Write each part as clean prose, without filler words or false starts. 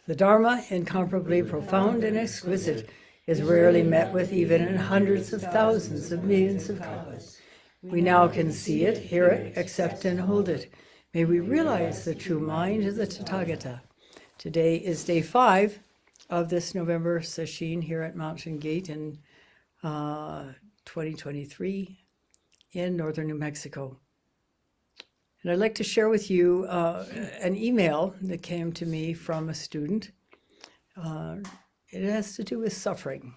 The Dharma, incomparably profound and exquisite, is rarely met with even in hundreds of thousands of millions of copies. We now can see it, hear it, accept and hold it. May we realize the true mind of the Tathagata. Today is day 5 of this November session here at Mountain Gate in 2023 in northern New Mexico. And I'd like to share with you an email that came to me from a student. It has to do with suffering.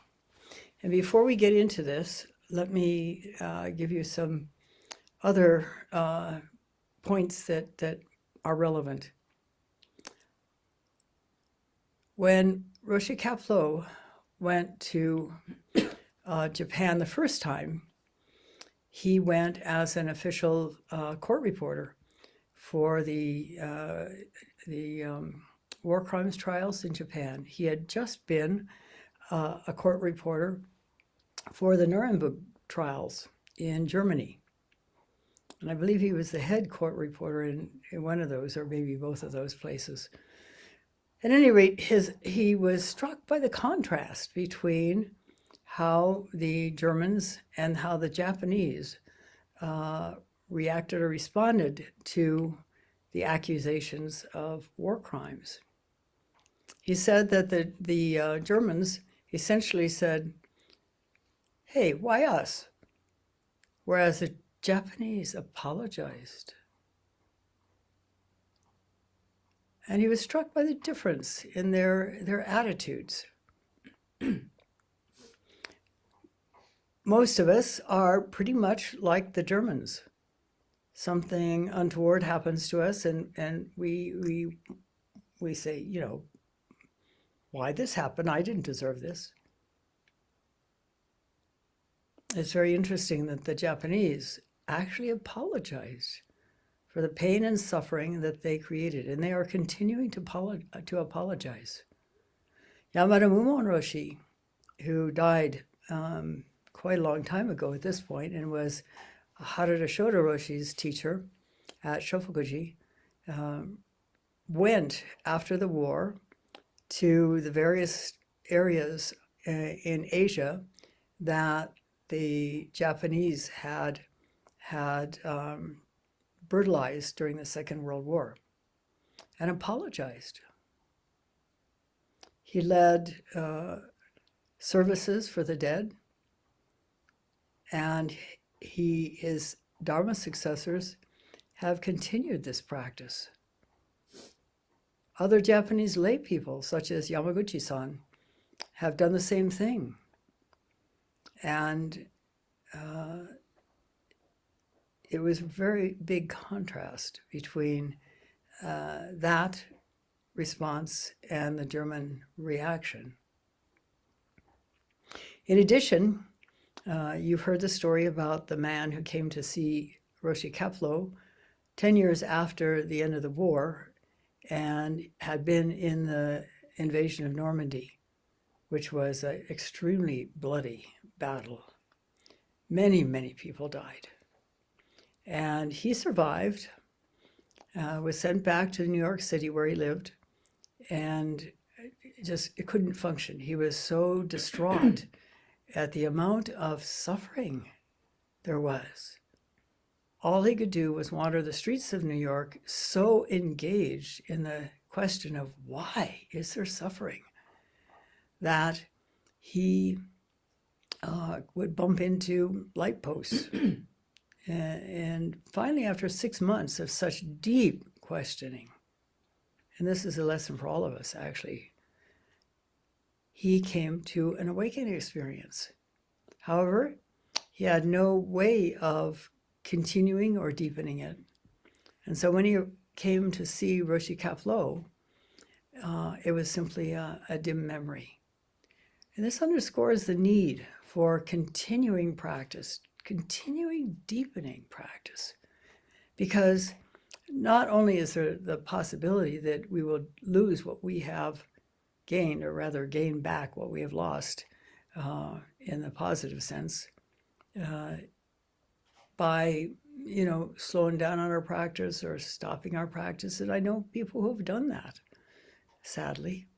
And before we get into this, let me give you some other points that are relevant. When Roshi Kapleau went to Japan the first time, he went as an official court reporter for the war crimes trials in Japan. He had just been a court reporter for the Nuremberg trials in Germany. And I believe he was the head court reporter in one of those, or maybe both of those places. At any rate, he was struck by the contrast between how the Germans and how the Japanese reacted or responded to the accusations of war crimes. He said that the Germans essentially said, "Hey, why us?" Whereas the Japanese apologized. And he was struck by the difference in their attitudes. Most of us are pretty much like the Germans. Something untoward happens to us, and we say, you know, why this happened? I didn't deserve this. It's very interesting that the Japanese actually apologized for the pain and suffering that they created, and they are continuing to apologize. Yamada Mitra-roshi, who died quite a long time ago at this point and was Harada Shoda Roshi's teacher at Shofukuji, went after the war to the various areas in Asia that the Japanese had brutalized during the Second World War and apologized. He led services for the dead, and his Dharma successors have continued this practice. Other Japanese lay people, such as Yamaguchi-san, have done the same thing. And it was a very big contrast between that response and the German reaction. In addition, you've heard the story about the man who came to see Roshi Kapleau 10 years after the end of the war and had been in the invasion of Normandy, which was an extremely bloody battle. Many, many people died. And he survived, was sent back to New York City where he lived, and it couldn't function. He was so distraught at the amount of suffering there was. All he could do was wander the streets of New York, so engaged in the question of why is there suffering, that he would bump into light posts. And finally, after 6 months of such deep questioning, and this is a lesson for all of us, actually, he came to an awakening experience. However, he had no way of continuing or deepening it. And so when he came to see Roshi Kapleau, it was simply a dim memory. And this underscores the need for continuing practice, continuing deepening practice, because not only is there the possibility that we will lose what we have gained, or rather gain back what we have lost in the positive sense, by slowing down on our practice or stopping our practice. And I know people who have done that, sadly.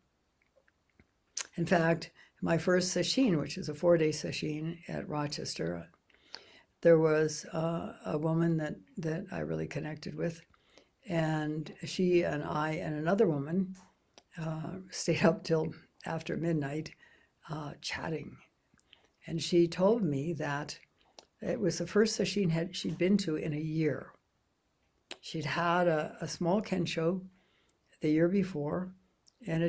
In fact, my first sesshin, which is a 4-day sesshin at Rochester, there was a woman that I really connected with, and she and I and another woman stayed up till after midnight chatting. And she told me that it was the first sesshin she'd been to in a year. She'd had a small kensho the year before, and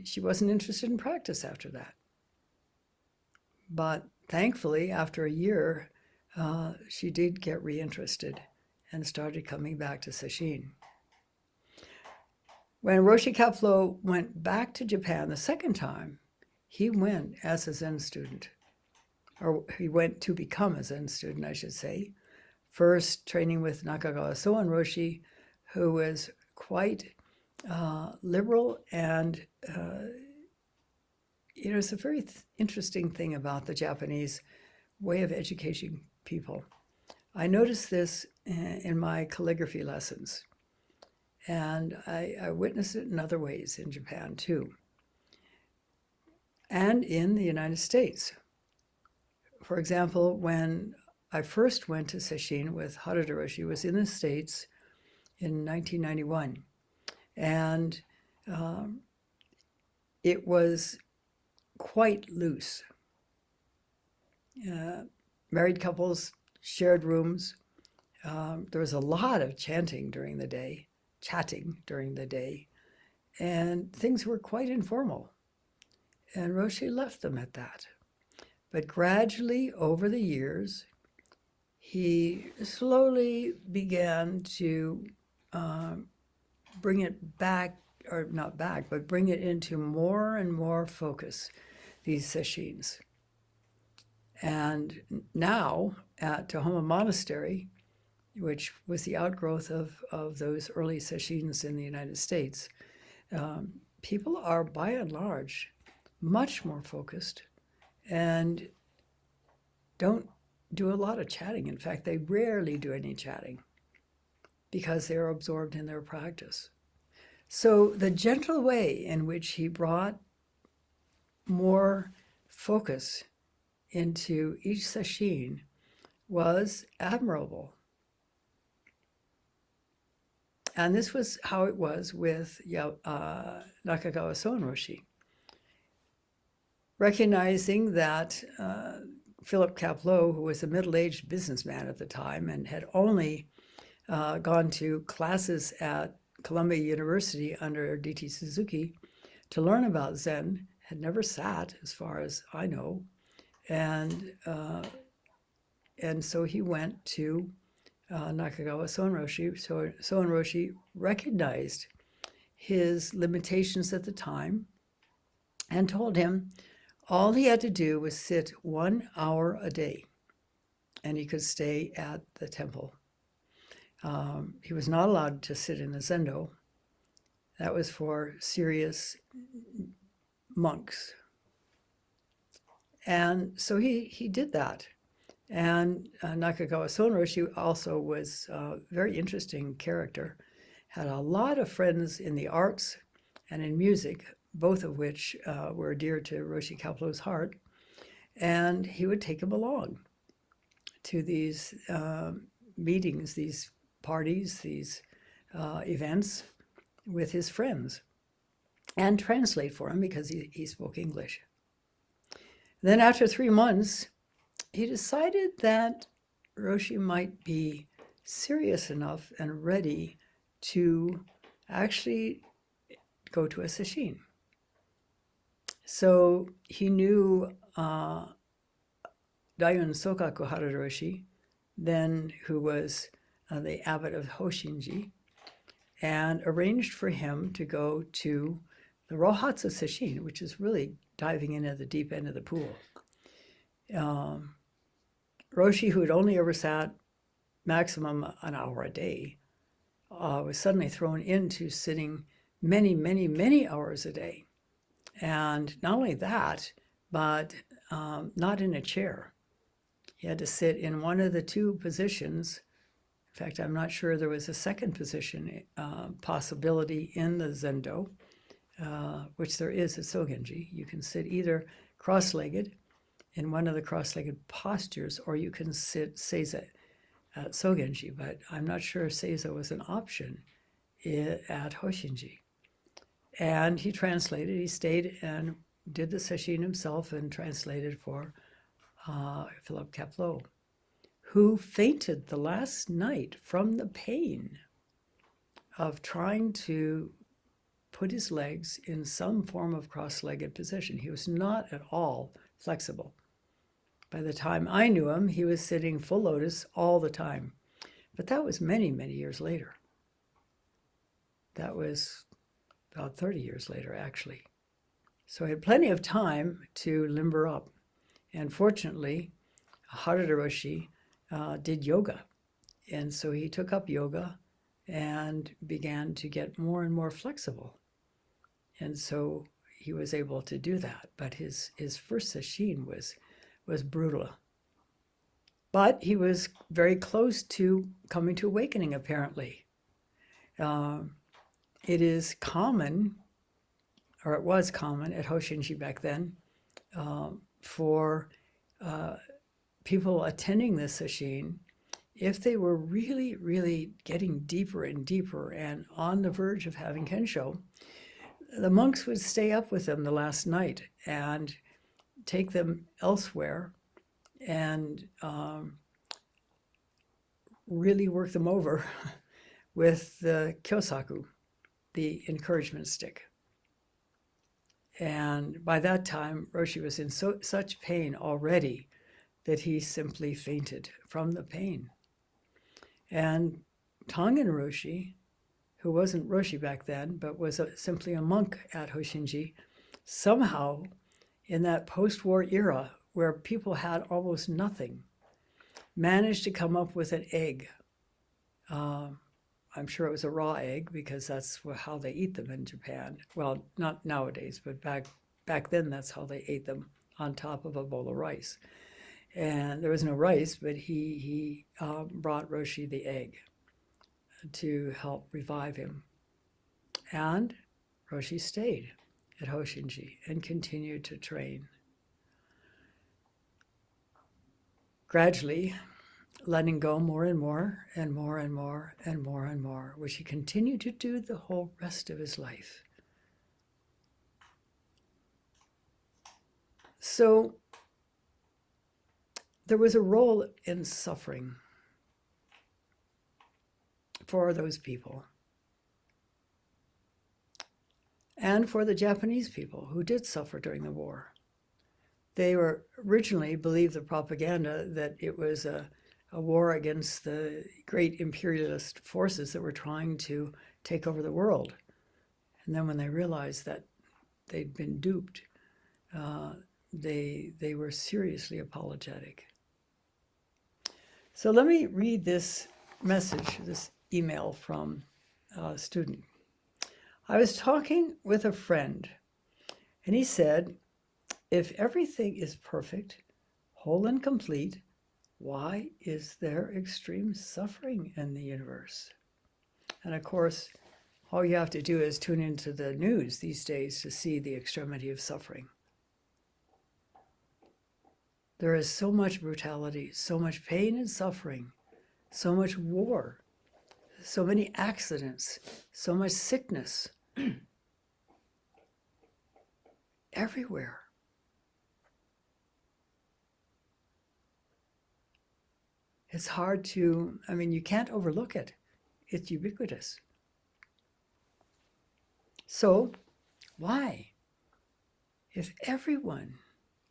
she wasn't interested in practice after that. But thankfully, after a year, she did get reinterested and started coming back to sesshin. When Roshi Kapleau went back to Japan the second time, he went as a Zen student, or he went to become a Zen student, I should say. First training with Nakagawa Soen Roshi, who was quite liberal, and it's a very interesting thing about the Japanese way of educating people. I noticed this in my calligraphy lessons, and I witnessed it in other ways in Japan too, and in the United States. For example, when I first went to sesshin with Harada Roshi, was in the States in 1991, and it was quite loose. Married couples shared rooms. There was a lot of chatting during the day, and things were quite informal. And Roshi left them at that. But gradually, over the years, he slowly began to bring it back, or not back, but bring it into more and more focus, these sesshins. And now at Tohoma Monastery, which was the outgrowth of those early sesshins in the United States, people are by and large much more focused and don't do a lot of chatting. In fact, they rarely do any chatting because they're absorbed in their practice. So the gentle way in which he brought more focus into each sesshin was admirable. And this was how it was with Nakagawa Soen Roshi. Recognizing that Philip Kapleau, who was a middle-aged businessman at the time and had only gone to classes at Columbia University under D.T. Suzuki to learn about Zen, had never sat, as far as I know, and so he went to Nakagawa Soen Roshi. So Soen Roshi recognized his limitations at the time and told him all he had to do was sit 1 hour a day, and he could stay at the temple. He was not allowed to sit in the zendo. That was for serious monks. And so he did that. And Nakagawa Soen Roshi also was a very interesting character, had a lot of friends in the arts and in music, both of which were dear to Roshi Kapleau's heart. And he would take him along to these meetings, these parties, these events with his friends, and translate for him because he spoke English. Then after 3 months, he decided that Roshi might be serious enough and ready to actually go to a sesshin. So he knew Daiun Sokaku Harada Roshi, then who was the abbot of Hoshinji, and arranged for him to go to the Rohatsu sesshin, which is really diving in at the deep end of the pool. Roshi, who had only ever sat maximum an hour a day, was suddenly thrown into sitting many, many, many hours a day. And not only that, but not in a chair. He had to sit in one of the two positions. In fact, I'm not sure there was a second position possibility in the zendo. which there is at Sogenji. You can sit either cross-legged in one of the cross-legged postures, or you can sit seiza at Sogenji, but I'm not sure seiza was an option at Hoshinji. And he translated, he stayed and did the sesshin himself and translated for Philip Kapleau, who fainted the last night from the pain of trying to put his legs in some form of cross-legged position. He was not at all flexible. By the time I knew him, he was sitting full lotus all the time. But that was many, many years later. That was about 30 years later, actually. So I had plenty of time to limber up. And fortunately, Mitra-roshi did yoga. And so he took up yoga and began to get more and more flexible. And so he was able to do that. But his first sesshin was brutal. But he was very close to coming to awakening, apparently. It is common, or it was common at Hoshinji back then, for people attending this sesshin, if they were really, really getting deeper and deeper and on the verge of having Kensho, the monks would stay up with them the last night and take them elsewhere and really work them over with the kyosaku, the encouragement stick. And by that time, Roshi was in such pain already that he simply fainted from the pain. And Tongan Roshi, who wasn't Roshi back then, but was simply a monk at Hoshinji, somehow in that post-war era where people had almost nothing, managed to come up with an egg. I'm sure it was a raw egg because that's how they eat them in Japan. Well, not nowadays, but back then that's how they ate them, on top of a bowl of rice. And there was no rice, but he brought Roshi the egg to help revive him. And Roshi stayed at Hoshinji and continued to train. Gradually, letting go more and more and more and more and more and more, which he continued to do the whole rest of his life. So there was a role in suffering for those people and for the Japanese people who did suffer during the war. They were originally believed the propaganda that it was a war against the great imperialist forces that were trying to take over the world. And then when they realized that they'd been duped, they were seriously apologetic. So let me read this message, this email from a student. I was talking with a friend, and he said, if everything is perfect, whole and complete, why is there extreme suffering in the universe? And of course, all you have to do is tune into the news these days to see the extremity of suffering. There is so much brutality, so much pain and suffering, so much war, so many accidents, so much sickness everywhere. It's hard to, you can't overlook it. It's ubiquitous. So, why? If everyone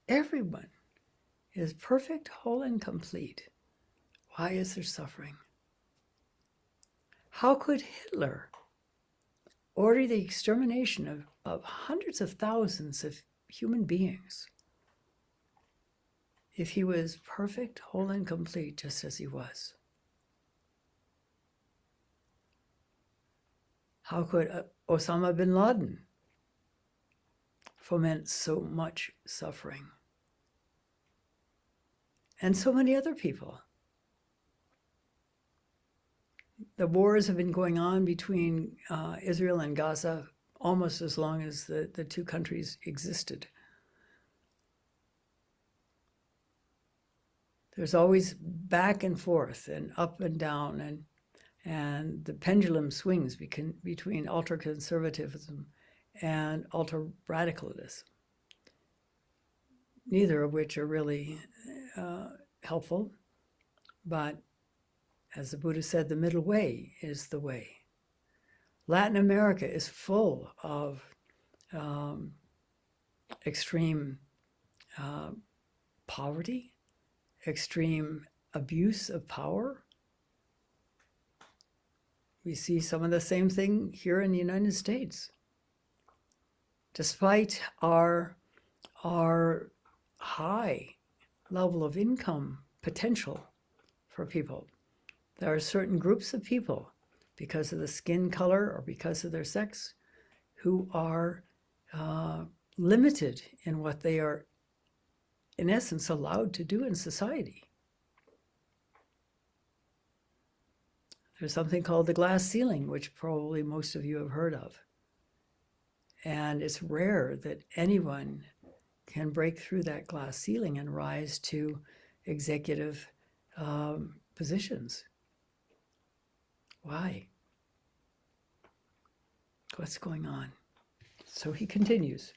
is perfect, whole, and complete, why is there suffering? How could Hitler order the extermination of hundreds of thousands of human beings if he was perfect, whole, and complete, just as he was? How could Osama bin Laden foment so much suffering? And so many other people. The wars have been going on between Israel and Gaza almost as long as the two countries existed. There's always back and forth and up and down, and the pendulum swings between ultra-conservatism and ultra-radicalism, neither of which are really helpful. But as the Buddha said, the middle way is the way. Latin America is full of extreme poverty, extreme abuse of power. We see some of the same thing here in the United States. Despite our high level of income potential for people, there are certain groups of people, because of the skin color or because of their sex, who are limited in what they are, in essence, allowed to do in society. There's something called the glass ceiling, which probably most of you have heard of. And it's rare that anyone can break through that glass ceiling and rise to executive positions. Why? What's going on? So he continues.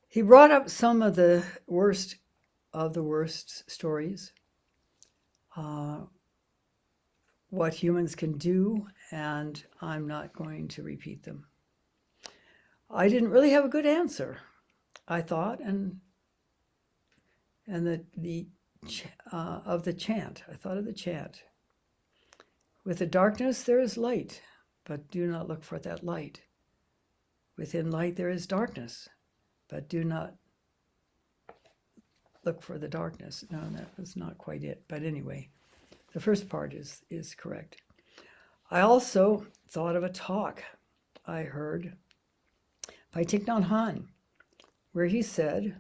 He brought up some of the worst stories, what humans can do, and I'm not going to repeat them. I didn't really have a good answer, I thought, and of the chant. I thought of the chant. With the darkness there is light, but do not look for that light. Within light there is darkness, but do not look for the darkness. No, that was not quite it. But anyway, the first part is correct. I also thought of a talk I heard by Thich Nhat Hanh, where he said,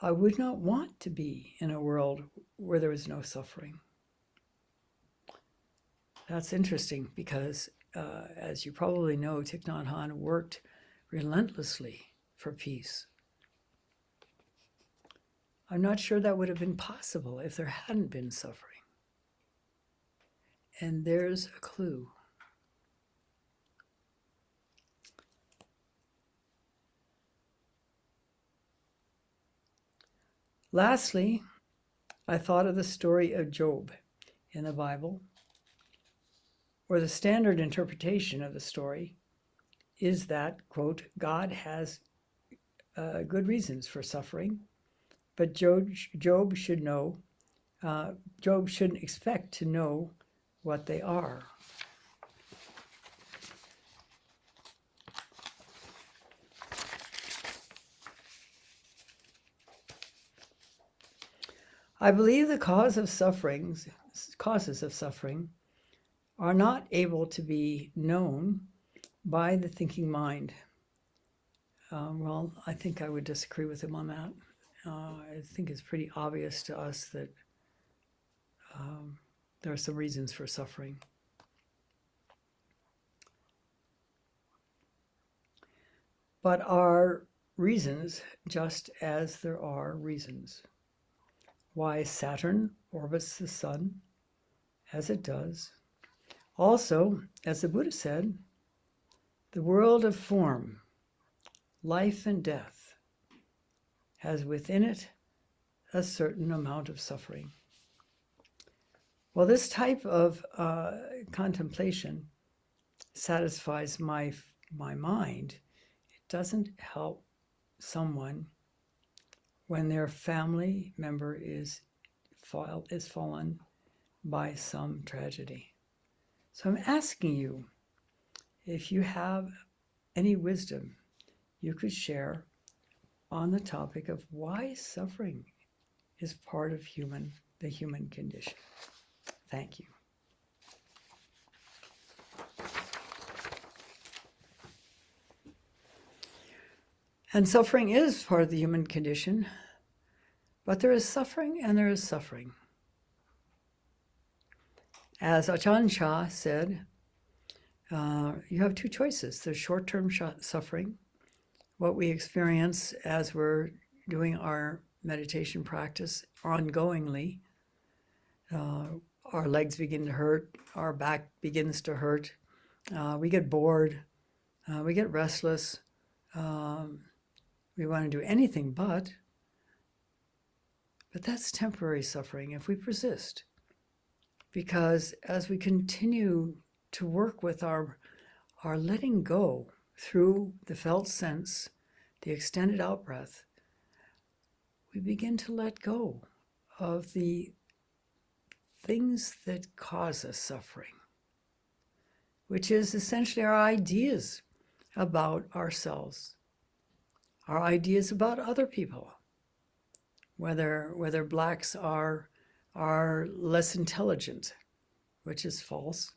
I would not want to be in a world where there was no suffering. That's interesting because, as you probably know, Thich Nhat Hanh worked relentlessly for peace. I'm not sure that would have been possible if there hadn't been suffering. And there's a clue. Lastly, I thought of the story of Job in the Bible, where the standard interpretation of the story is that, quote, God has good reasons for suffering, but Job should know, Job shouldn't expect to know what they are. I believe the causes of suffering are not able to be known by the thinking mind. Well, I think I would disagree with him on that. I think it's pretty obvious to us that there are some reasons for suffering. But are reasons just as there are reasons. Why Saturn orbits the sun as it does. Also, as the Buddha said, the world of form, life and death, has within it a certain amount of suffering. Well, this type of contemplation satisfies my mind. It doesn't help someone when their family member is fallen by some tragedy. So I'm asking you, if you have any wisdom you could share on the topic of why suffering is part of the human condition. Thank you. And suffering is part of the human condition, but there is suffering and there is suffering. As Ajahn Chah said, You have two choices. There's short-term suffering, what we experience as we're doing our meditation practice ongoingly. Our legs begin to hurt, our back begins to hurt, we get bored, we get restless, we want to do anything but that's temporary suffering if we persist. Because as we continue to work with our letting go through the felt sense, the extended out breath, we begin to let go of the things that cause us suffering, which is essentially our ideas about ourselves, our ideas about other people, whether blacks are less intelligent, which is false,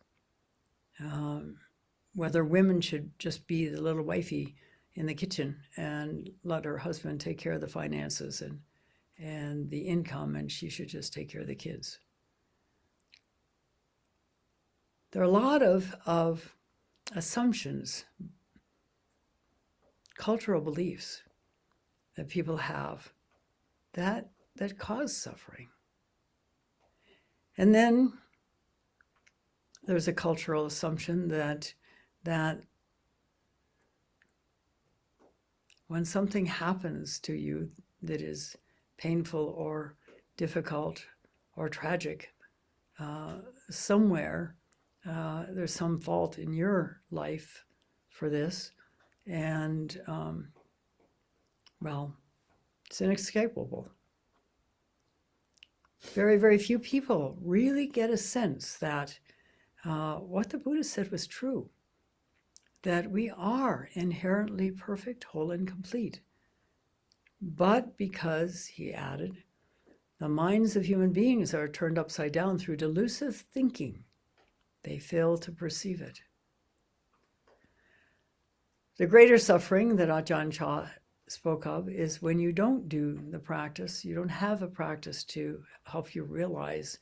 whether women should just be the little wifey in the kitchen and let her husband take care of the finances and the income, and she should just take care of the kids. There are a lot of assumptions, cultural beliefs that people have that cause suffering. And then there's a cultural assumption that when something happens to you that is painful or difficult or tragic, somewhere there's some fault in your life for this, and well, it's inescapable. Very, very few people really get a sense that what the Buddha said was true, that we are inherently perfect, whole, and complete. But because, he added, the minds of human beings are turned upside down through delusive thinking, they fail to perceive it. The greater suffering that Ajahn Chah spoke of is when you don't do the practice, you don't have a practice to help you realize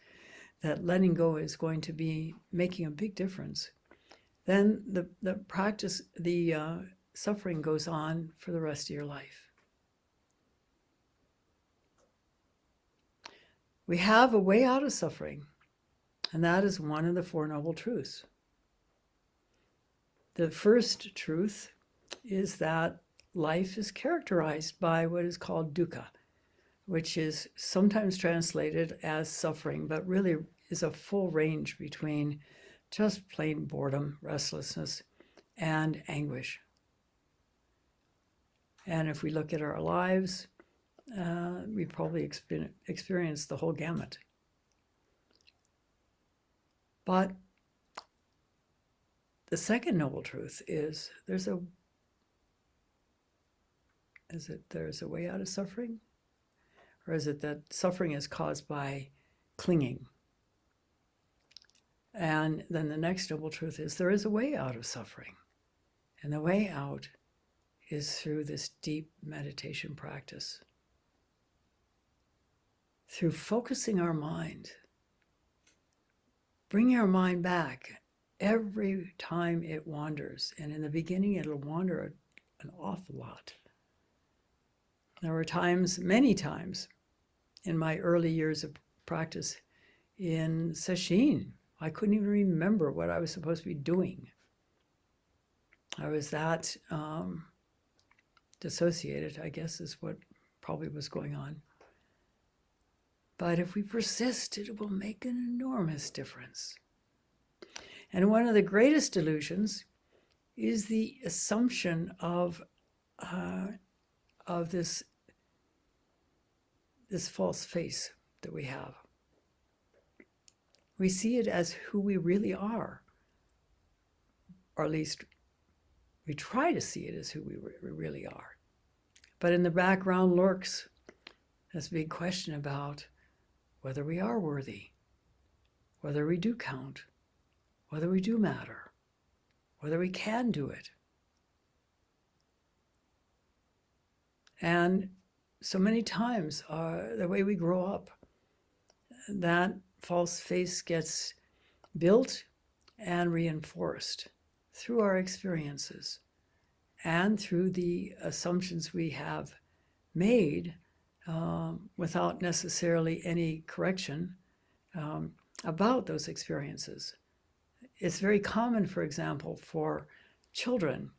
that letting go is going to be making a big difference. Then the practice, the suffering goes on for the rest of your life. We have a way out of suffering, and that is one of the Four Noble Truths. The first truth is that life is characterized by what is called dukkha, which is sometimes translated as suffering, but really is a full range between just plain boredom, restlessness, and anguish. And if we look at our lives, we probably experience the whole gamut. But the second noble truth is there's a way out of suffering? Or is it that suffering is caused by clinging? And then the next noble truth is there is a way out of suffering. And the way out is through this deep meditation practice. Through focusing our mind, bringing our mind back every time it wanders. And in the beginning, it'll wander an awful lot. There were times, many times, in my early years of practice in sesshin, I couldn't even remember what I was supposed to be doing. I was that dissociated, I guess, is what probably was going on. But if we persist, it will make an enormous difference. And one of the greatest delusions is the assumption of this false face that we have. We see it as who we really are, or at least we try to see it as who we really are. But in the background lurks this big question about whether we are worthy, whether we do count, whether we do matter, whether we can do it. And so many times, the way we grow up, that false face gets built and reinforced. through our experiences and through the assumptions we have made without necessarily any correction about those experiences. It's very common, for example, for children,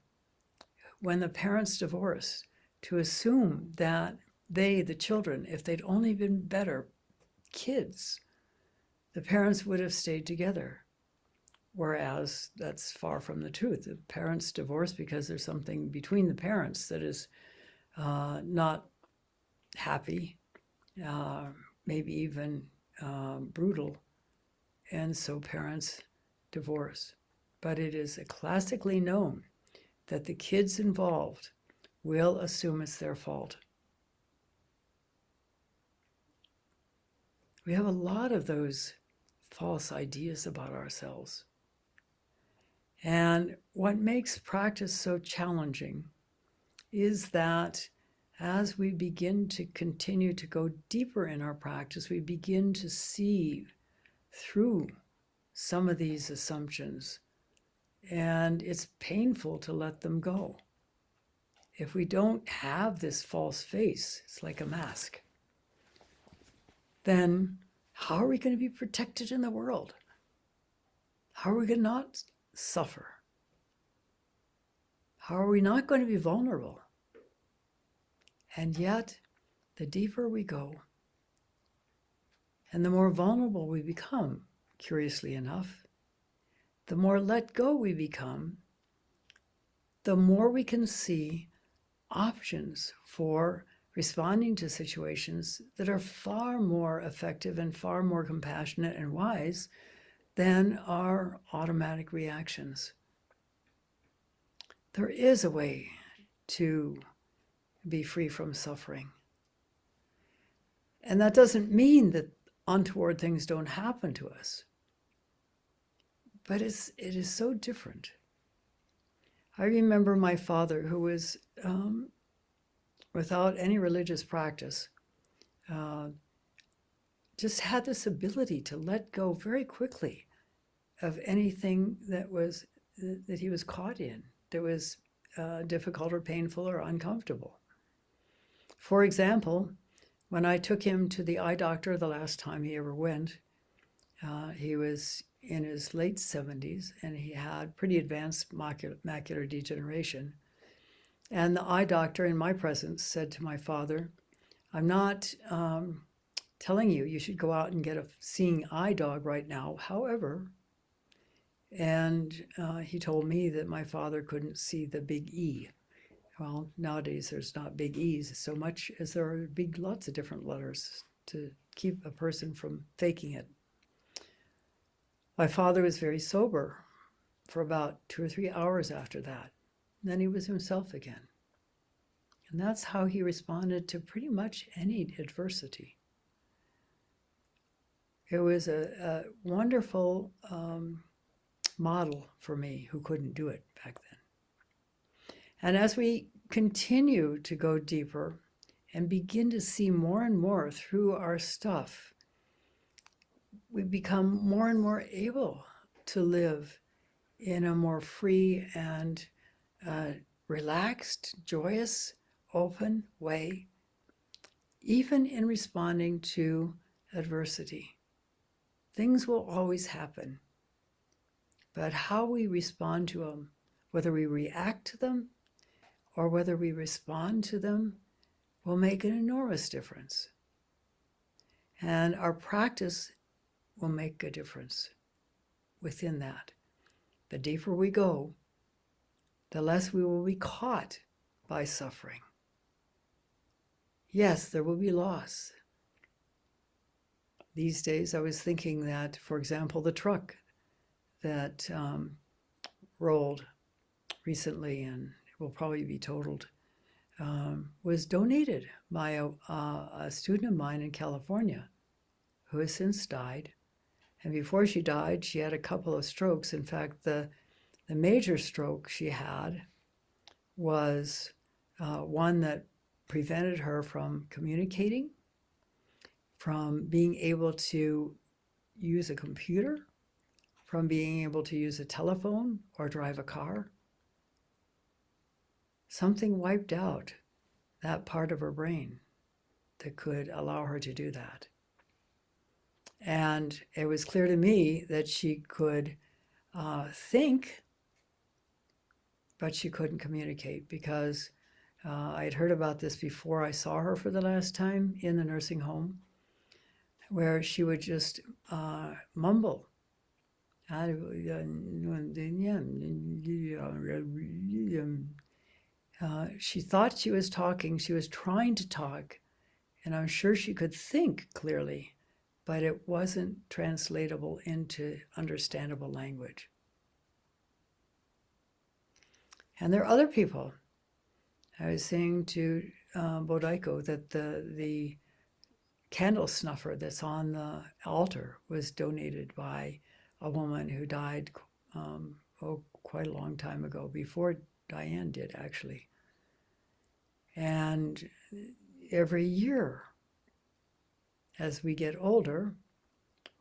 when the parents divorce, to assume that they, the children, if they'd only been better kids, the parents would have stayed together. Whereas that's far from the truth. The parents divorce because there's something between the parents that is not happy, maybe even brutal, and so parents divorce. But it is classically known that the kids involved will assume it's their fault. We have a lot of those false ideas about ourselves. And what makes practice so challenging is that as we begin to continue to go deeper in our practice, we begin to see through some of these assumptions, and it's painful to let them go. If we don't have this false face, it's like a mask, then how are we going to be protected in the world? How are we going to not suffer? How are we not going to be vulnerable? And yet, the deeper we go, and the more vulnerable we become, curiously enough, the more let go we become, the more we can see options for responding to situations that are far more effective and far more compassionate and wise than our automatic reactions. There is a way to be free from suffering. And that doesn't mean that untoward things don't happen to us. But it is so different. I remember my father, who was without any religious practice, just had this ability to let go very quickly of anything that he was caught in, that was difficult or painful or uncomfortable. For example, when I took him to the eye doctor the last time he ever went, he was in his late 70s and he had pretty advanced macular degeneration. And the eye doctor, in my presence, said to my father, "I'm not telling you should go out and get a seeing eye dog right now. However," and he told me that my father couldn't see the big E. Well, nowadays there's not big E's so much as there are lots of different letters to keep a person from faking it. My father was very sober for about 2 or 3 hours after that. And then he was himself again. And that's how he responded to pretty much any adversity. It was a wonderful model for me who couldn't do it back then. And as we continue to go deeper and begin to see more and more through our stuff, we become more and more able to live in a more free and relaxed, joyous, open way, even in responding to adversity. Things will always happen, but how we respond to them, whether we react to them or whether we respond to them, will make an enormous difference. And our practice will make a difference within that. The deeper we go, the less we will be caught by suffering. Yes, there will be loss. These days I was thinking that, for example, the truck that rolled recently and will probably be totaled was donated by a student of mine in California who has since died. And before she died, she had a couple of strokes. In fact, the major stroke she had was one that prevented her from communicating, from being able to use a computer, from being able to use a telephone or drive a car. Something wiped out that part of her brain that could allow her to do that. And it was clear to me that she could think, but she couldn't communicate, because I had heard about this before I saw her for the last time in the nursing home, where she would just mumble. She thought she was talking, she was trying to talk, and I'm sure she could think clearly, but it wasn't translatable into understandable language. And there are other people. I was saying to Bodaiko that the candle snuffer that's on the altar was donated by a woman who died quite a long time ago, before Diane did, actually. And every year, as we get older,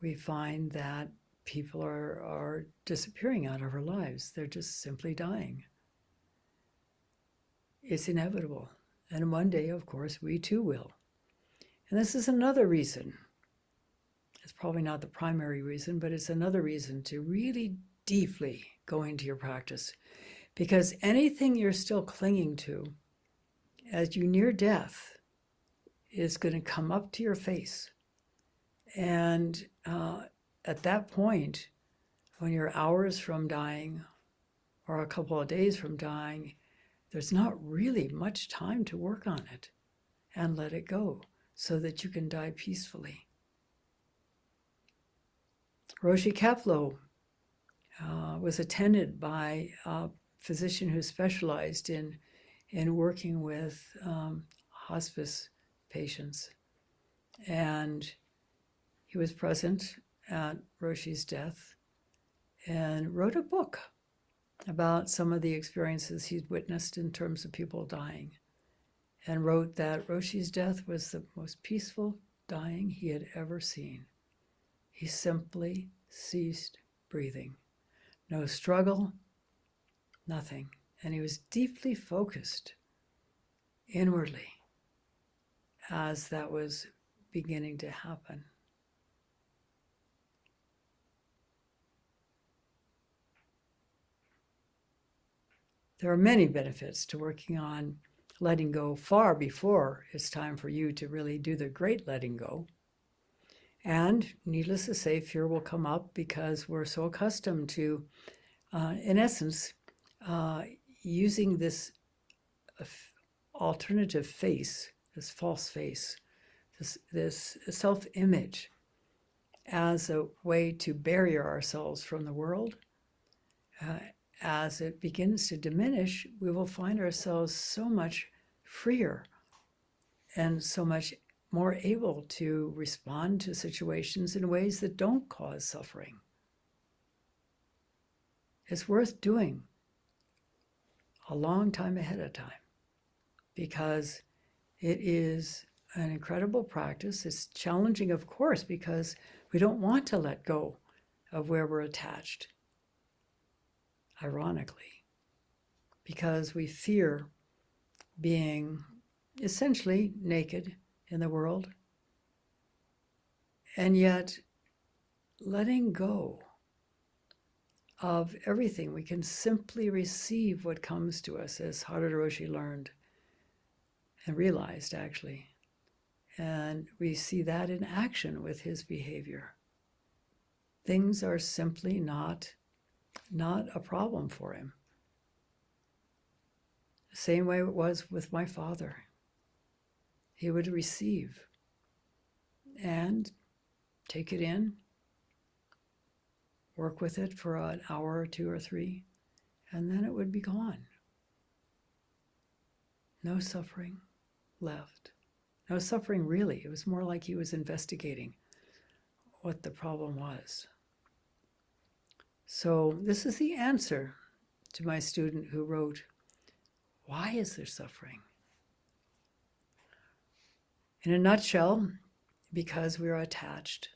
we find that people are disappearing out of our lives. They're just simply dying. It's inevitable. And one day, of course, we too will. And this is another reason. It's probably not the primary reason, but it's another reason to really deeply go into your practice. Because anything you're still clinging to as you near death is going to come up to your face. And at that point, when you're hours from dying or a couple of days from dying, there's not really much time to work on it and let it go so that you can die peacefully. Roshi Kapleau was attended by a physician who specialized in working with hospice patients. And he was present at Roshi's death and wrote a book about some of the experiences he'd witnessed in terms of people dying, and wrote that Roshi's death was the most peaceful dying he had ever seen. He simply ceased breathing. No struggle, nothing. And he was deeply focused inwardly as that was beginning to happen. There are many benefits to working on letting go far before it's time for you to really do the great letting go. And needless to say, fear will come up because we're so accustomed to, in essence, using this alternative face, this false face, this self-image as a way to barrier ourselves from the world. As it begins to diminish, we will find ourselves so much freer and so much more able to respond to situations in ways that don't cause suffering. It's worth doing a long time ahead of time, because it is an incredible practice. It's challenging, of course, because we don't want to let go of where we're attached, ironically, because we fear being essentially naked in the world. And yet, letting go of everything, we can simply receive what comes to us, as Mitra-roshi learned and realized, actually. And we see that in action with his behavior. Things are simply not a problem for him. The same way it was with my father. He would receive and take it in, work with it for an hour or two or three, and then it would be gone. No suffering left. No suffering, really. It was more like he was investigating what the problem was. So this is the answer to my student who wrote, "Why is there suffering?" In a nutshell, because we are attached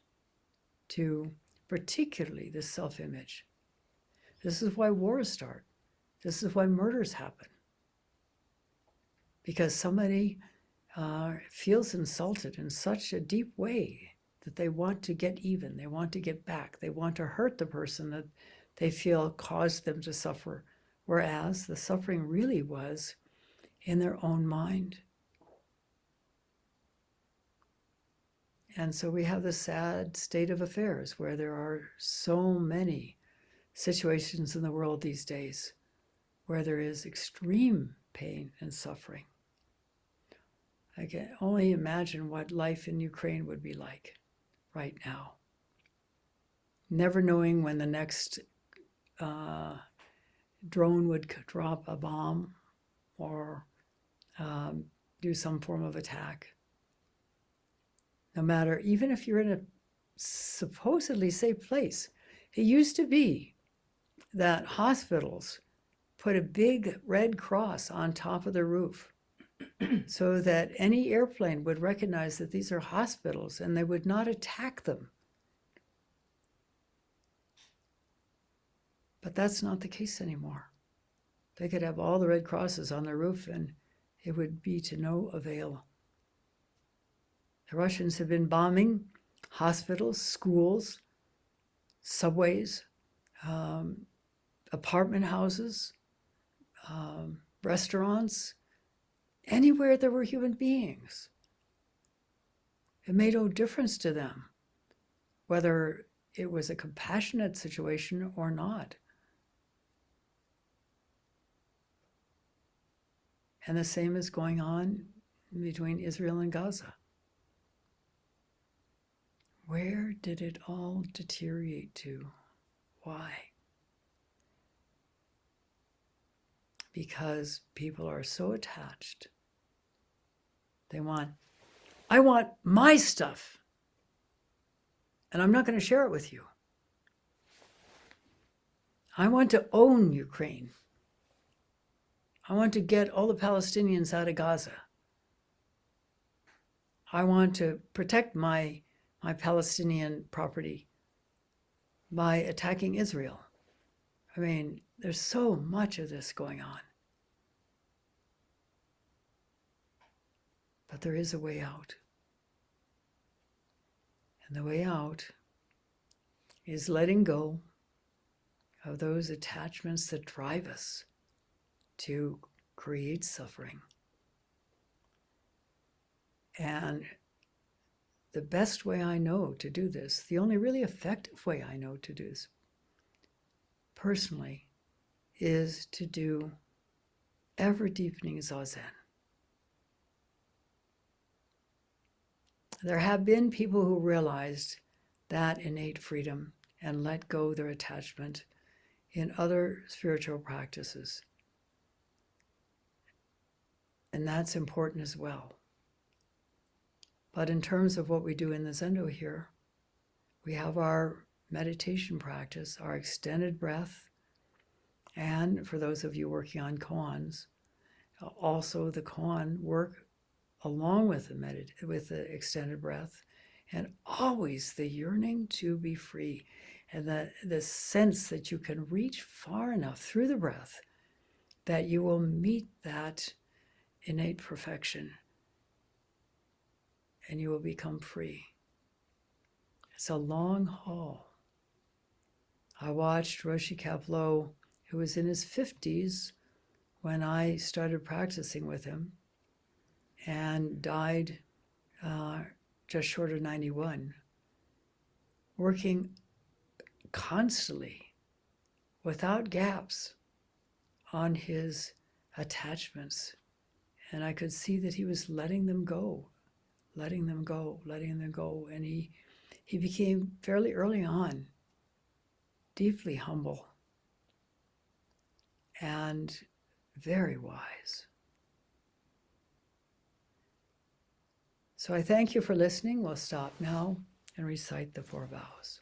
to particularly the self-image. This is why wars start. This is why murders happen. Because somebody feels insulted in such a deep way that they want to get even, they want to get back, they want to hurt the person that they feel caused them to suffer, whereas the suffering really was in their own mind. And so we have this sad state of affairs where there are so many situations in the world these days where there is extreme pain and suffering. I can only imagine what life in Ukraine would be like right now. Never knowing when the next drone would drop a bomb or do some form of attack. No matter, even if you're in a supposedly safe place. It used to be that hospitals put a big red cross on top of the roof so that any airplane would recognize that these are hospitals and they would not attack them. But that's not the case anymore. They could have all the red crosses on the roof and it would be to no avail. The Russians have been bombing hospitals, schools, subways, apartment houses, restaurants, anywhere there were human beings. It made no difference to them whether it was a compassionate situation or not. And the same is going on between Israel and Gaza. Where did it all deteriorate to? Why? Because people are so attached. I want my stuff, and I'm not going to share it with you. I want to own Ukraine. I want to get all the Palestinians out of Gaza. I want to protect my Palestinian property by attacking Israel. I mean, there's so much of this going on. But there is a way out. And the way out is letting go of those attachments that drive us to create suffering. And the best way I know to do this, the only really effective way I know to do this personally, is to do ever-deepening Zazen. There have been people who realized that innate freedom and let go their attachment in other spiritual practices. And that's important as well. But in terms of what we do in the Zendo here, we have our meditation practice, our extended breath, and for those of you working on koans, also the koan work along with the extended breath, and always the yearning to be free, and the sense that you can reach far enough through the breath that you will meet that innate perfection and you will become free. It's a long haul. I watched Roshi Kapleau, who was in his 50s when I started practicing with him, and died just short of 91, working constantly, without gaps, on his attachments. And I could see that he was letting them go, letting them go, letting them go. And he became fairly early on deeply humble and very wise. So I thank you for listening. We'll stop now and recite the 4 vows.